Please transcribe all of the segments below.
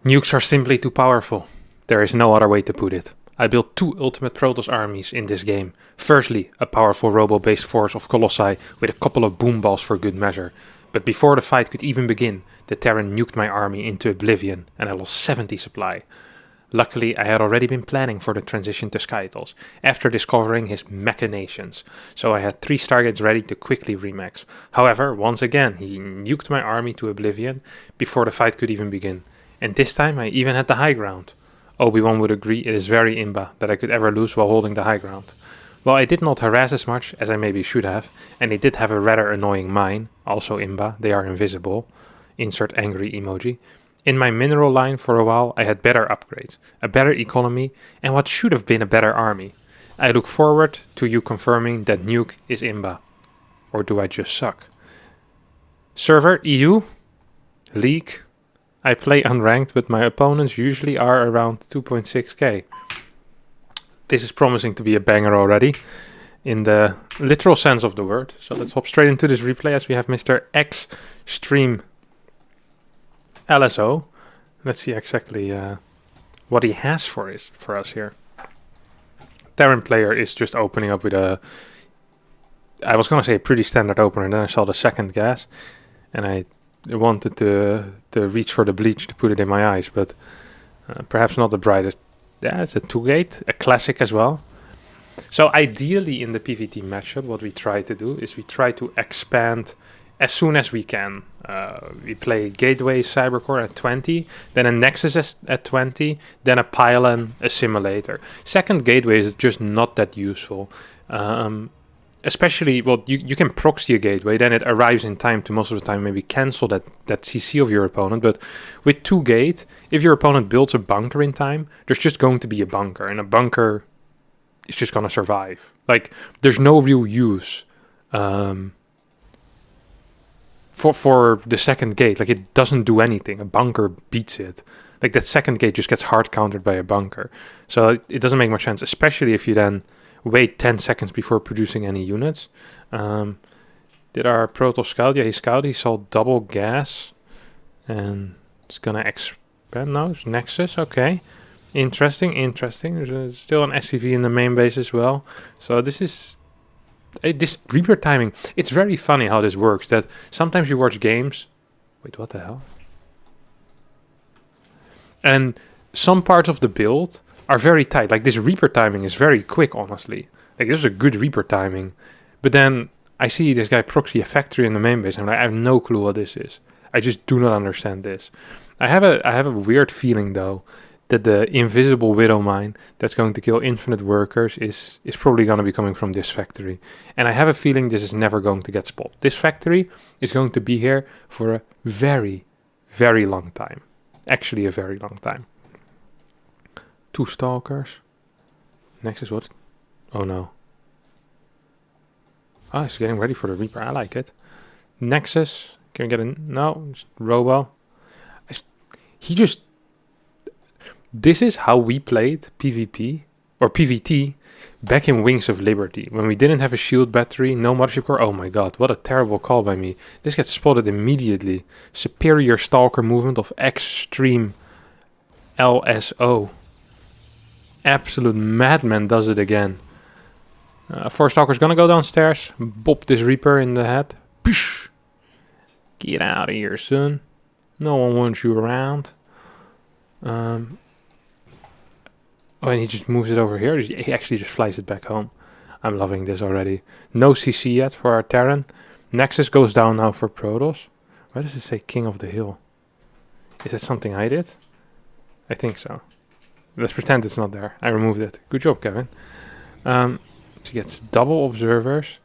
Nukes are simply too powerful. There is no other way to put it. I built 2 ultimate Protoss armies in this game. Firstly, a powerful robo-based force of Colossi with a couple of boom balls for good measure. But before the fight could even begin, the Terran nuked my army into oblivion and I lost 70 supply. Luckily, I had already been planning for the transition to Skytals, after discovering his machinations, so I had 3 Stargates ready to quickly remax. However, once again, he nuked my army to oblivion before the fight could even begin. And this time I even had the high ground. Obi-Wan would agree it is very Imba that I could ever lose while holding the high ground. Well, I did not harass as much as I maybe should have, and they did have a rather annoying mine, also Imba, they are invisible. Insert angry emoji. In my mineral line for a while I had better upgrades, a better economy, and what should have been a better army. I look forward to you confirming that nuke is Imba. Or do I just suck? Server EU? League? I play unranked, but my opponents usually are around 2.6k. This is promising to be a banger already, in the literal sense of the word. So let's hop straight into this replay as we have Mr. Extreme LSO. Let's see exactly what he has for us here. Terran player is just opening up with a... I was going to say a pretty standard opener, then I saw the second gas, and I wanted to reach for the bleach to put it in my eyes, but perhaps not the brightest. Yeah, it's a 2-gate, a classic as well. So ideally in the PvT matchup, what we try to do is we try to expand as soon as we can. We play Gateway Cybercore at 20, then a Nexus at 20, then a Pylon, a Simulator. Second Gateway is just not that useful. Especially, well, you can proxy a gateway, then it arrives in time to most of the time maybe cancel that CC of your opponent. But with 2-gate, if your opponent builds a bunker in time, there's just going to be a bunker, and a bunker is just going to survive. Like, there's no real use for the second gate. Like, it doesn't do anything. A bunker beats it. Like, that second gate just gets hard countered by a bunker. So it doesn't make much sense, especially if you then wait 10 seconds before producing any units. Did our Protoss scout? Yeah, he scouted. He saw double gas. And it's going to expand now. It's Nexus. Okay. Interesting. There's still an SCV in the main base as well. So this is... this Reaper timing. It's very funny how this works. That sometimes you watch games... Wait, what the hell? And some parts of the build are very tight. Like, this Reaper timing is very quick, honestly. Like, this is a good Reaper timing. But then I see this guy proxy a factory in the main base, and I'm like, I have no clue what this is. I just do not understand this. I have a weird feeling, though, that the invisible Widow Mine that's going to kill infinite workers is probably going to be coming from this factory. And I have a feeling this is never going to get spotted. This factory is going to be here for a very, very long time. Actually, a very long time. 2 stalkers. Next is what? Oh no. Ah, he's getting ready for the Reaper. I like it. Nexus. Can we get a... No, just Robo. He just... This is how we played PvP or PvT back in Wings of Liberty. When we didn't have a shield battery, no mothership core. Oh my god, what a terrible call by me. This gets spotted immediately. Superior stalker movement of Extreme LSO. Absolute madman does it again. 4 stalkers gonna go downstairs. Bop this Reaper in the head. Psh! Get out of here, son. No one wants you around. Oh, and he just moves it over here. He actually just flies it back home. I'm loving this already. No CC yet for our Terran. Nexus goes down now for Protoss. Why does it say King of the Hill? Is that something I did? I think so. Let's pretend it's not there. I removed it. Good job, Kevin. She gets double observers.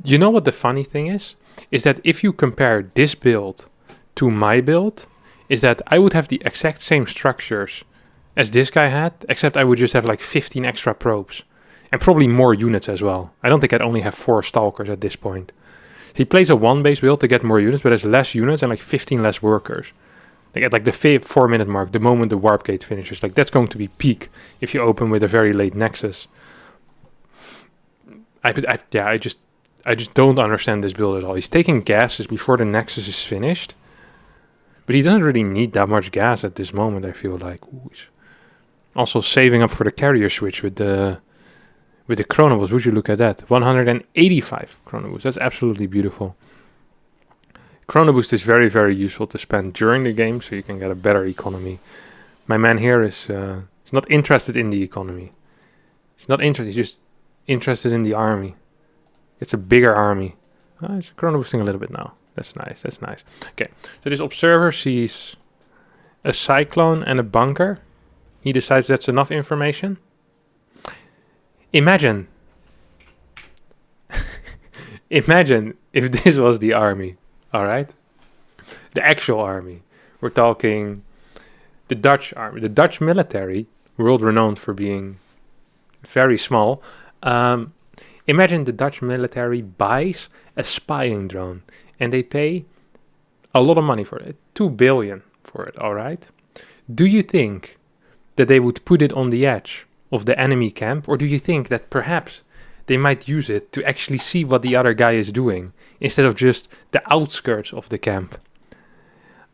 You know what the funny thing is? Is that if you compare this build to my build, is that I would have the exact same structures as this guy had, except I would just have like 15 extra probes. And probably more units as well. I don't think I'd only have 4 stalkers at this point. He plays a 1-base build to get more units, but has less units and like 15 less workers. Like at like the 4-minute mark, the moment the warp gate finishes, like that's going to be peak if you open with a very late Nexus. I just don't understand this build at all. He's taking gases before the Nexus is finished, But he doesn't really need that much gas at this moment, I feel like. Ooh, he's also saving up for the carrier switch with the chronoboost. Would you look at that? 185 chronoboost. That's absolutely beautiful. Chronoboost is very, very useful to spend during the game, so you can get a better economy. My man here is not interested in the economy. He's not interested. He's just interested in the army. It's a bigger army. It's chronoboosting a little bit now. That's nice. That's nice. Okay, so this observer sees a cyclone and a bunker. He decides that's enough information. Imagine. Imagine if this was the army. All right? The actual army. We're talking the Dutch army. The Dutch military, world renowned for being very small. Imagine the Dutch military buys a spying drone and they pay a lot of money for it. 2 billion for it, all right? Do you think that they would put it on the edge of the enemy camp, or do you think that perhaps they might use it to actually see what the other guy is doing instead of just the outskirts of the camp?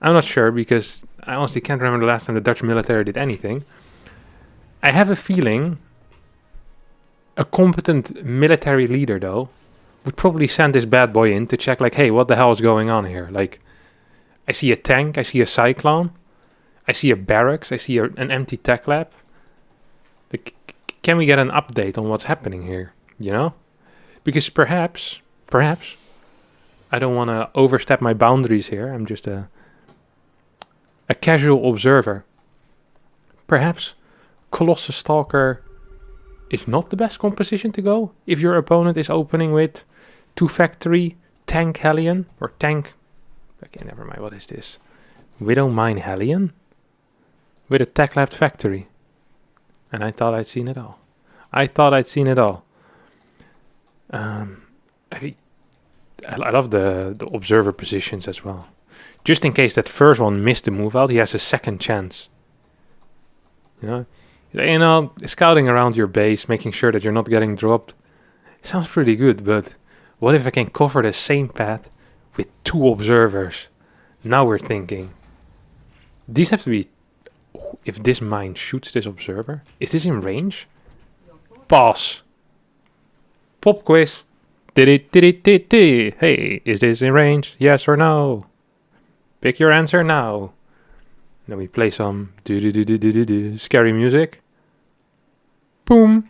I'm not sure, because I honestly can't remember the last time the Dutch military did anything. I have a feeling a competent military leader, though, would probably send this bad boy in to check, like, hey, what the hell is going on here? Like, I see a tank, I see a cyclone, I see a barracks, I see an empty tech lab. Like, can we get an update on what's happening here, you know? Because perhaps, I don't want to overstep my boundaries here. I'm just a casual observer. Perhaps Colossus Stalker is not the best composition to go if your opponent is opening with 2 factory, tank Hellion, or tank... Okay, never mind, what is this? Widow Mine Hellion? With a tech lab factory. And I thought I'd seen it all. I love the observer positions as well. Just in case that first one missed the move out, he has a second chance. You know, scouting around your base, making sure that you're not getting dropped. Sounds pretty good, but what if I can cover the same path with 2 observers? Now we're thinking. These have to be... If this mine shoots this observer, is this in range? Pass. Pop quiz. Hey, is this in range? Yes or no? Pick your answer now. Then we play some scary music. Boom.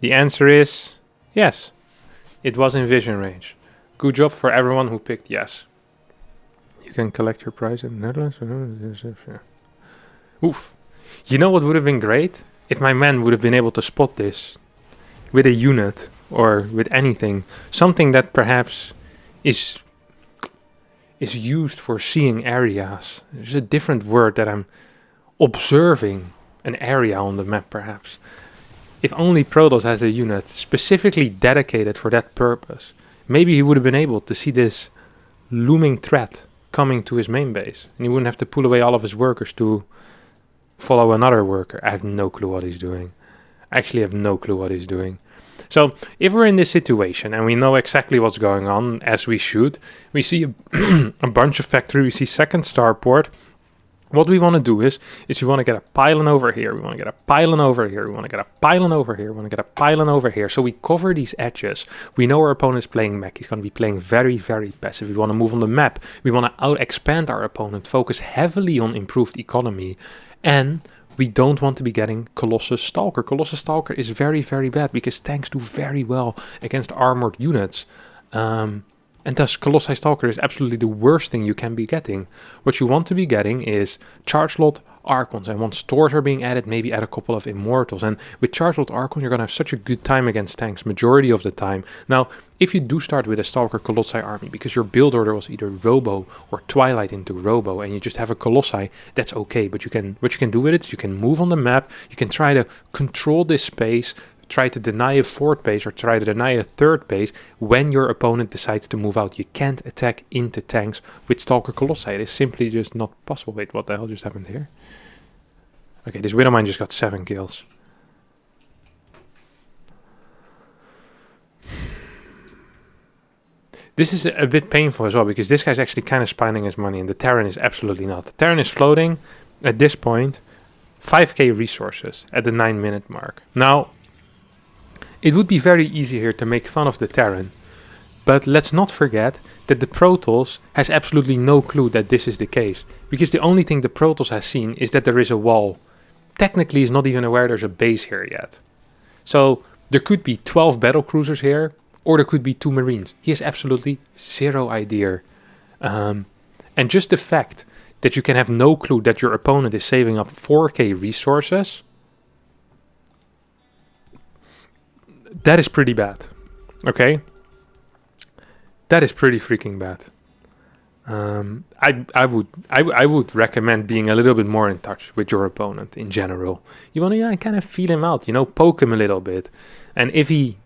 The answer is yes. It was in vision range. Good job for everyone who picked yes. You can collect your prize in the Netherlands. Oof. You know what would have been great? If my man would have been able to spot this with a unit or with anything. Something that perhaps is used for seeing areas. There's a different word that I'm observing an area on the map, perhaps. If only Protoss has a unit specifically dedicated for that purpose, maybe he would have been able to see this looming threat coming to his main base, and he wouldn't have to pull away all of his workers to follow another worker. I have no clue what he's doing. I actually have no clue what he's doing. So if we're in this situation and we know exactly what's going on as we shoot, we see a bunch of factory, we see second starport. What we want to do is we want to get a pylon over here, we want to get a pylon over here, we want to get a pylon over here, we want to get a pylon over here. So we cover these edges. We know our opponent is playing mech. He's going to be playing very, very passive. We want to move on the map. We want to out-expand our opponent, focus heavily on improved economy, and we don't want to be getting Colossus Stalker. Colossus Stalker is very, very bad because tanks do very well against armored units. And thus Colossi Stalker is absolutely the worst thing you can be getting. What you want to be getting is Charge Lot Archons. And once stores are being added, maybe add a couple of Immortals. And with Charge Lot Archon, you're going to have such a good time against tanks, majority of the time. Now, if you do start with a Stalker Colossi army, because your build order was either Robo or Twilight into Robo, and you just have a Colossi, that's okay. But what you can do with it is you can move on the map, you can try to control this space, try to deny a fourth base or try to deny a third base when your opponent decides to move out. You can't attack into tanks with Stalker Colossi. It is simply just not possible. Wait, what the hell just happened here? Okay, this Widowmine just got 7 kills. This is a bit painful as well, because this guy's actually kind of spending his money, and the Terran is absolutely not. The Terran is floating at this point 5k resources at the 9-minute mark. Now, it would be very easy here to make fun of the Terran, but let's not forget that the Protoss has absolutely no clue that this is the case, because the only thing the Protoss has seen is that there is a wall. Technically, he's not even aware there's a base here yet. So there could be 12 battlecruisers here, or there could be 2 Marines. He has absolutely zero idea. And just the fact that you can have no clue that your opponent is saving up 4k resources, that is pretty bad. Okay? That is pretty freaking bad. I would recommend being a little bit more in touch with your opponent in general. You want to kind of feel him out, poke him a little bit. And if he,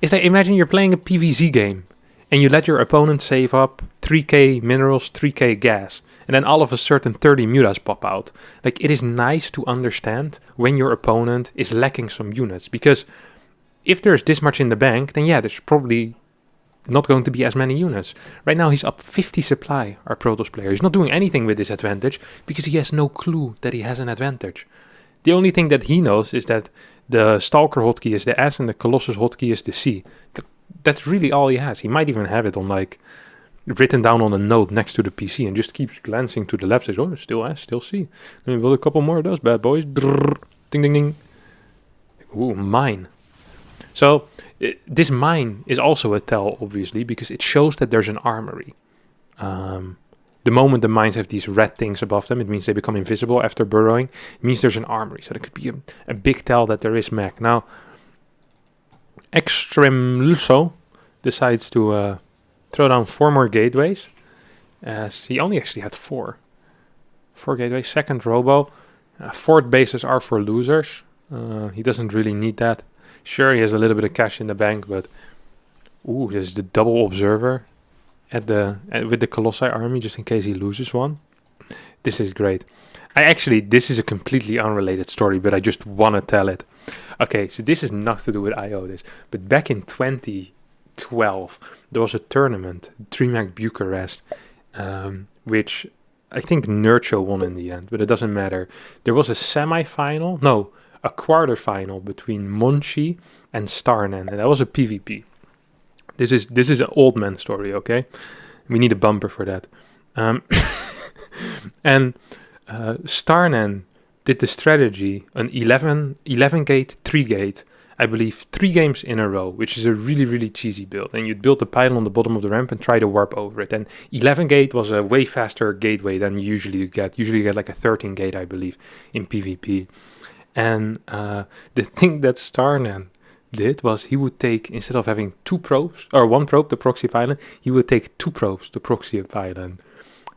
it's like, imagine you're playing a PvZ game and you let your opponent save up 3k minerals, 3k gas, and then all of a sudden 30 mutas pop out. Like, it is nice to understand when your opponent is lacking some units, because if there's this much in the bank, then yeah, there's probably not going to be as many units. Right now he's up 50 supply, our Protoss player. He's not doing anything with this advantage because he has no clue that he has an advantage. The only thing that he knows is that the Stalker hotkey is the S and the Colossus hotkey is the C. That's really all he has. He might even have it on, like, written down on a note next to the PC and just keeps glancing to the left, says, oh, still S, still C. Let me build a couple more of those bad boys. Brrr, ding, ding, ding. Ooh, mine. So this mine is also a tell, obviously, because it shows that there's an armory. The moment the mines have these red things above them, it means they become invisible after burrowing. It means there's an armory. So that could be a big tell that there is mech. Now, Extremluso decides to throw down 4 more gateways, as he only actually had 4. 4 gateways, second robo. Fort bases are for losers. He doesn't really need that. Sure, he has a little bit of cash in the bank, but ooh, there's the double observer with the Colossi army, just in case he loses one. This is great. This is a completely unrelated story, but I just want to tell it. Okay, so this is nothing to do with IOTIS, but back in 2012, there was a tournament, DreamHack Bucharest, which I think Nurcho won in the end, but it doesn't matter. There was a quarterfinal between Monchi and Starnan, and that was a PvP. This is an old man story, okay? We need a bumper for that. And Starnan did the strategy, an 11 gate, 3 gate, I believe 3 games in a row, which is a really, really cheesy build. And you'd build the pylon on the bottom of the ramp and try to warp over it. And 11 gate was a way faster gateway than usually you get. Usually you get like a 13 gate, I believe, in PvP. And the thing that Starnan did was he would take, instead of having 2 probes, or 1 probe, the proxy pylon, he would take 2 probes, the proxy pylon.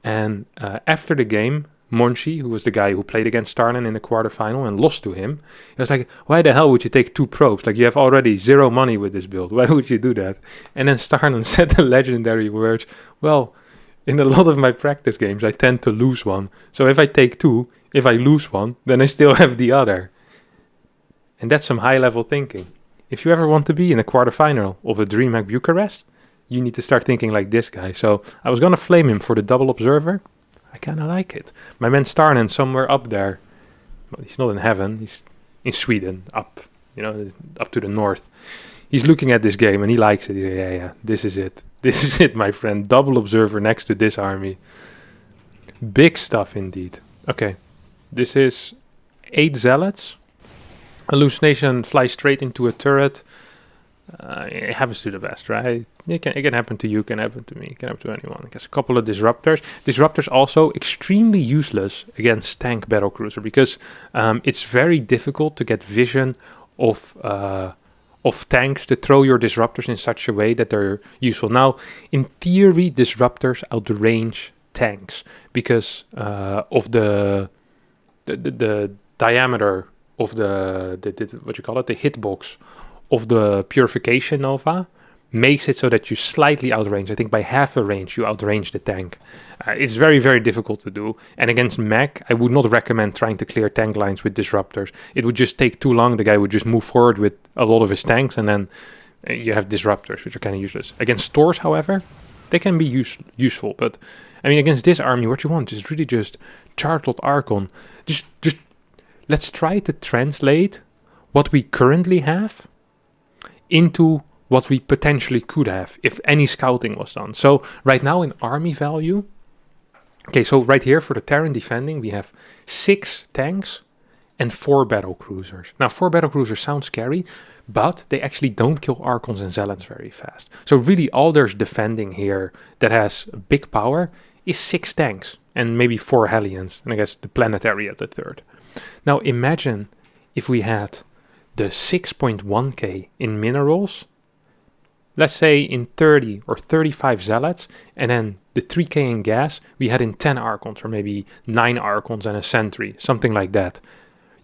And after the game, Monchi, who was the guy who played against Starnan in the quarterfinal and lost to him, he was like, why the hell would you take 2 probes? Like, you have already 0 money with this build. Why would you do that? And then Starnan said the legendary words, well, in a lot of my practice games, I tend to lose one. So if I take 2, if I lose one, then I still have the other. And that's some high-level thinking. If you ever want to be in a quarterfinal of a DreamHack Bucharest, you need to start thinking like this guy. So I was going to flame him for the double observer. I kind of like it. My man Starnan somewhere up there. Well, he's not in heaven. He's in Sweden, up to the north. He's looking at this game and he likes it. He's like, yeah, this is it. This is it, my friend. Double observer next to this army. Big stuff indeed. Okay. This is 8 zealots. Hallucination flies straight into a turret. It happens to the best, right? It can happen to you, it can happen to me, it can happen to anyone. It gets a couple of disruptors. Disruptors also extremely useless against tank battlecruiser, because it's very difficult to get vision of tanks to throw your disruptors in such a way that they're useful. Now, in theory, disruptors outrange tanks because of the diameter of the hitbox of the Purification Nova makes it so that you slightly outrange. I think by half a range you outrange the tank. It's very, very difficult to do. And against mech, I would not recommend trying to clear tank lines with disruptors. It would just take too long. The guy would just move forward with a lot of his tanks, and then You have disruptors, which are kind of useless. Against stores, however, they can be useful. But I mean, against this army, what you want is really just Chartled Archon. Just let's try to translate what we currently have into what we potentially could have if any scouting was done. So right now in army value, okay, so right here for the Terran defending, we have 6 tanks and 4 battle cruisers. Now 4 battle cruisers sound scary, but they actually don't kill Archons and Zealots very fast. So really all there's defending here that has big power is 6 tanks and maybe 4 Hellions, and I guess the planetary at the third. Now imagine if we had the 6.1k in minerals, let's say in 30 or 35 Zealots, and then the 3k in gas we had in 10 Archons, or maybe 9 Archons and a Sentry, something like that.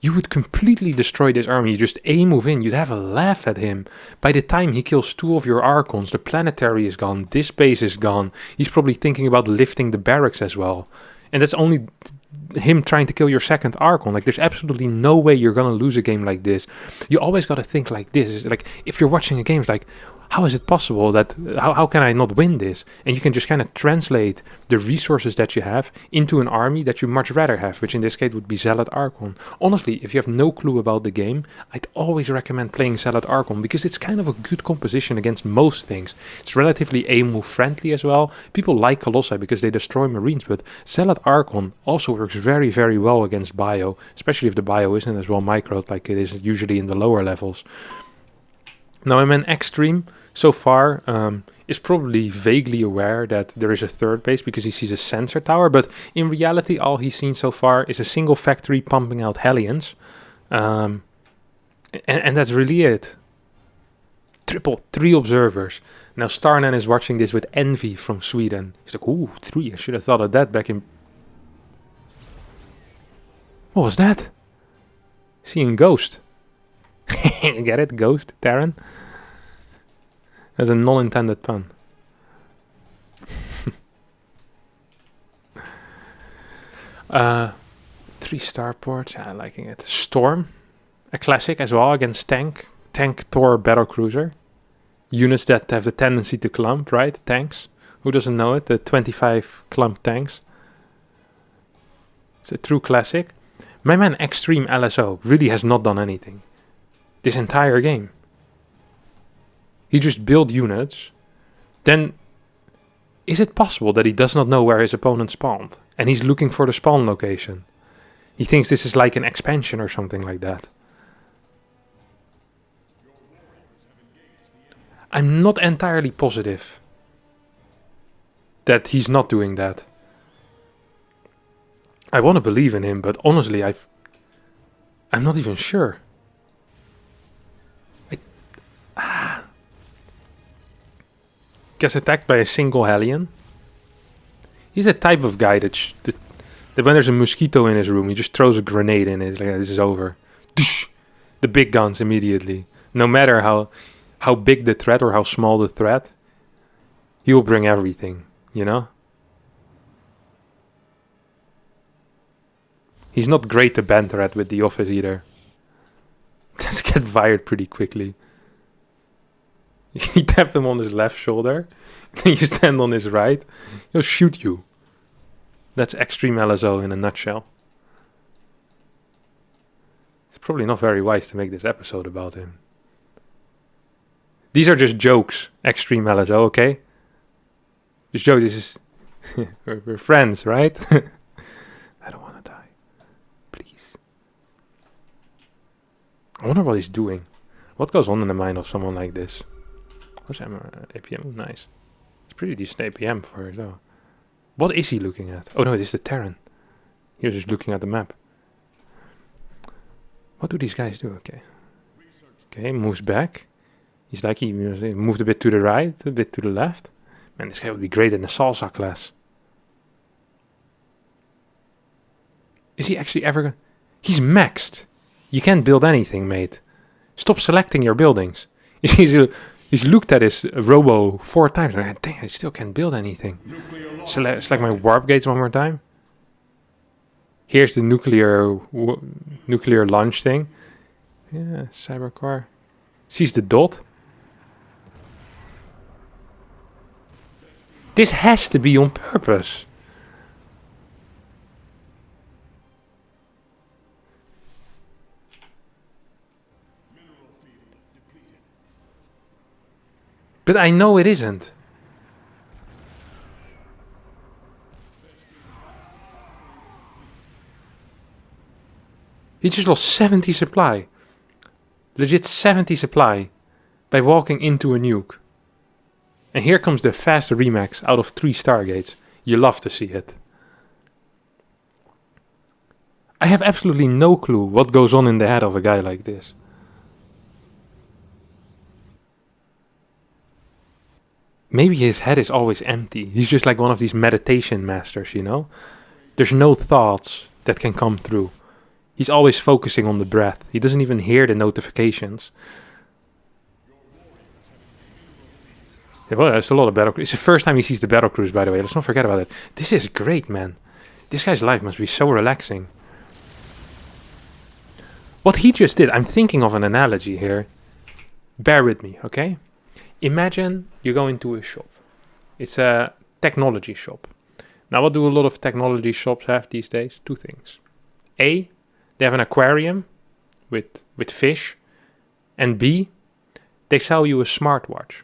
You would completely destroy this army. You just move in, you'd have a laugh at him. By the time he kills 2 of your Archons, the planetary is gone, this base is gone. He's probably thinking about lifting the barracks as well. And that's only him trying to kill your second Archon. Like, there's absolutely no way you're gonna lose a game like this. You always gotta think like this. It's like, if you're watching a game, it's like, how is it possible that, how can I not win this? And you can just kind of translate the resources that you have into an army that you much rather have, which in this case would be Zealot Archon. Honestly, if you have no clue about the game, I'd always recommend playing Zealot Archon, because it's kind of a good composition against most things. It's relatively A-move friendly as well. People like Colossi because they destroy Marines, but Zealot Archon also works very, very well against Bio, especially if the Bio isn't as well microed like it is usually in the lower levels. Now, I'm an extreme so far is probably vaguely aware that there is a third base because he sees a sensor tower, but in reality all he's seen so far is a single factory pumping out Hellions, and that's really it. 3 observers. Now Starnan is watching this with envy from Sweden. He's like, ooh, 3, I should have thought of that back in... What was that? Seeing Ghost. You get it? Ghost, Terran? As a non-intended pun. 3 starports, yeah, liking it. Storm, a classic as well against tank Tor battlecruiser. Units that have the tendency to clump, right? Tanks. Who doesn't know it? The 25 clump tanks. It's a true classic. My man Extreme LSO really has not done anything this entire game. He just built units. Then, is it possible that he does not know where his opponent spawned? And he's looking for the spawn location. He thinks this is like an expansion or something like that. I'm not entirely positive that he's not doing that. I want to believe in him, but honestly, I'm not even sure. Gets attacked by a single Hellion. He's a type of guy that when there's a mosquito in his room, he just throws a grenade in it. Like, this is over. The big guns immediately. No matter how big the threat or how small the threat, he will bring everything, you know? He's not great to banter at with the office either. Does get fired pretty quickly. He tapped him on his left shoulder. Then you stand on his right. He'll shoot you. That's Extreme LSO in a nutshell. It's probably not very wise to make this episode about him. These are just jokes, Extreme LSO, okay? Just joke, this is... we're friends, right? I don't want to die. Please. I wonder what he's doing. What goes on in the mind of someone like this? What's APM? Nice. It's pretty decent APM for it though. What is he looking at? Oh no, it is the Terran. He was just looking at the map. What do these guys do? Okay, moves back. He's like, he moved a bit to the right, a bit to the left. Man, this guy would be great in the Salsa class. Is he actually ever... He's maxed. You can't build anything, mate. Stop selecting your buildings. He's looked at his robo 4 times. And dang, I still can't build anything. Select my warp gates one more time. Here's the nuclear launch thing. Yeah, cybercar. Sees the dot. This has to be on purpose. But I know it isn't. He just lost 70 supply. Legit 70 supply by walking into a nuke. And here comes the fast remax out of 3 Stargates. You love to see it. I have absolutely no clue what goes on in the head of a guy like this. Maybe his head is always empty. He's just like one of these meditation masters, you know? There's no thoughts that can come through. He's always focusing on the breath. He doesn't even hear the notifications. Yeah, well, there's a lot of battle cruise. It's the first time he sees the battle cruise, by the way. Let's not forget about it. This is great, man. This guy's life must be so relaxing. What he just did, I'm thinking of an analogy here. Bear with me, okay? Imagine you go into a shop. It's a technology shop. Now, what do a lot of technology shops have these days? 2 things. A, they have an aquarium with fish. And B, they sell you a smartwatch.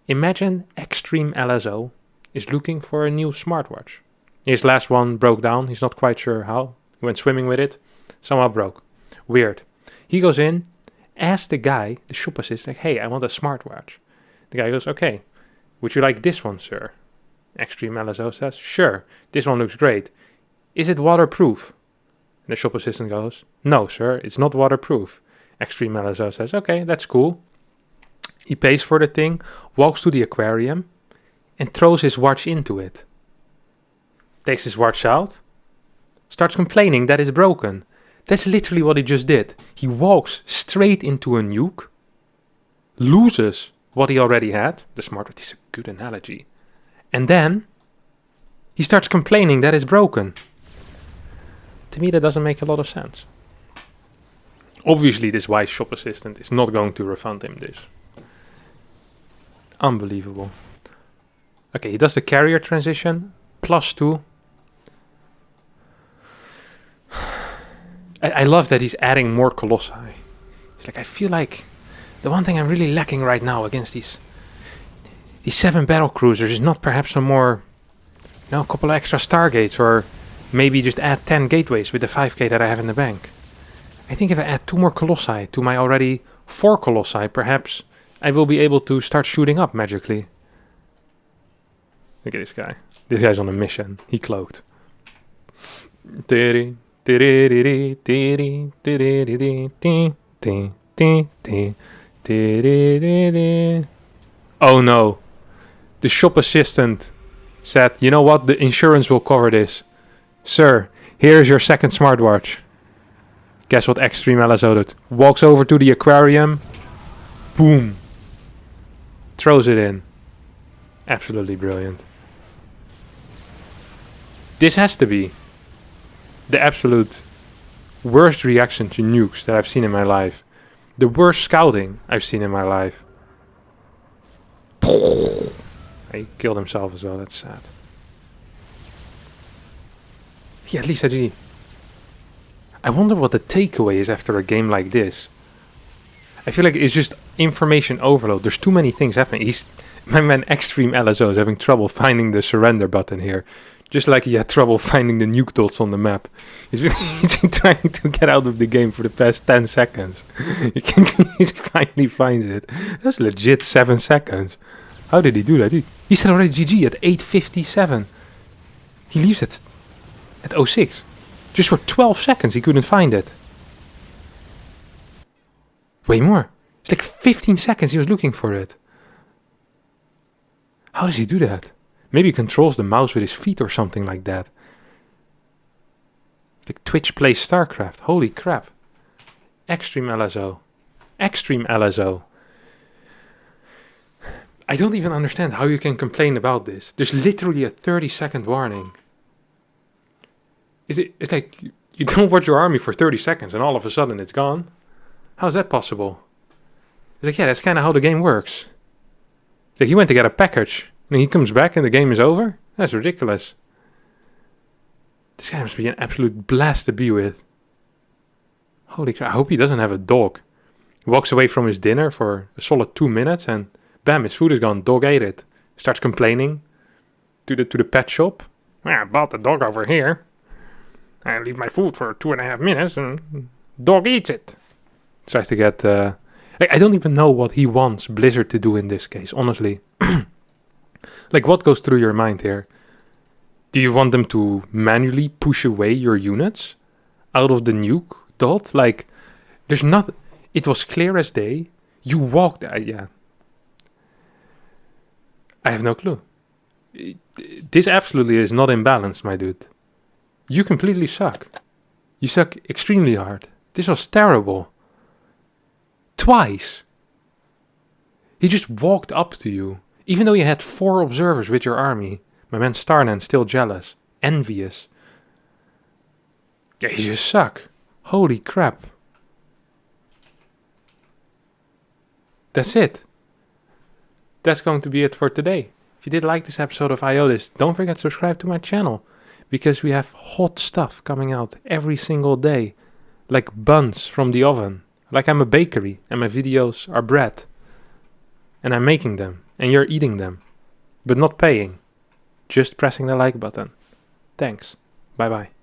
Imagine Extreme LSO is looking for a new smartwatch. His last one broke down. He's not quite sure how. He went swimming with it. Somehow broke. Weird. He goes in, asks the guy, the shop assistant, like, hey, I want a smartwatch. The guy goes, okay, would you like this one, sir? Extreme LSO says, sure, this one looks great. Is it waterproof? And the shop assistant goes, no, sir, it's not waterproof. Extreme LSO says, okay, that's cool. He pays for the thing, walks to the aquarium, and throws his watch into it. Takes his watch out, starts complaining that it's broken. That's literally what he just did. He walks straight into a nuke, loses what he already had. The smartwatch is a good analogy. And then he starts complaining that it's broken. To me, that doesn't make a lot of sense. Obviously, this wise shop assistant is not going to refund him this. Unbelievable. Okay, he does the carrier transition. +2. I love that he's adding more Colossi. He's like, I feel like the one thing I'm really lacking right now against these 7 battle cruisers is not perhaps some more, a couple of extra Stargates, or maybe just add 10 gateways with the 5k that I have in the bank. I think if I add 2 more Colossi to my already 4 Colossi, perhaps I will be able to start shooting up magically. Look at this guy. This guy's on a mission. He cloaked. Oh no. The shop assistant said, you know what? The insurance will cover this. Sir, here's your second smartwatch. Guess what Extreme LSO did? Walks over to the aquarium. Boom. Throws it in. Absolutely brilliant. This has to be the absolute worst reaction to nukes that I've seen in my life. The worst scouting I've seen in my life. He killed himself as well, that's sad. Yeah, at least I wonder what the takeaway is after a game like this. I feel like it's just information overload. There's too many things happening. My man Extreme LSO is having trouble finding the surrender button here. Just like he had trouble finding the nuke dots on the map. He's been trying to get out of the game for the past 10 seconds. He finally finds it. That's legit 7 seconds. How did he do that? He said already GG at 8:57. He leaves it at 06. Just for 12 seconds he couldn't find it. Way more. It's like 15 seconds he was looking for it. How does he do that? Maybe he controls the mouse with his feet or something like that. It's like Twitch plays StarCraft. Holy crap. Extreme LSO. Extreme LSO. I don't even understand how you can complain about this. There's literally a 30-second warning. It's like you don't watch your army for 30 seconds and all of a sudden it's gone. How is that possible? It's like, yeah, that's kind of how the game works. It's like he went to get a package And he comes back and the game is over? That's ridiculous. This guy must be an absolute blast to be with. Holy crap, I hope he doesn't have a dog. He walks away from his dinner for a solid 2 minutes and bam, his food is gone. Dog ate it. Starts complaining to the pet shop. I bought the dog over here. I leave my food for 2.5 minutes and dog eats it. Tries to get... I don't even know what he wants Blizzard to do in this case, honestly. Like, what goes through your mind here? Do you want them to manually push away your units out of the nuke dot? Like, there's not... It was clear as day. You walked... yeah. I have no clue. This absolutely is not imbalanced, my dude. You completely suck. You suck extremely hard. This was terrible. Twice. He just walked up to you. Even though you had 4 observers with your army. My man Starnan still jealous. Envious. Yeah, you just suck. Holy crap. That's it. That's going to be it for today. If you did like this episode of IODIS, don't forget to subscribe to my channel. Because we have hot stuff coming out every single day. Like buns from the oven. Like I'm a bakery and my videos are bread. And I'm making them. And you're eating them. But not paying. Just pressing the like button. Thanks. Bye bye.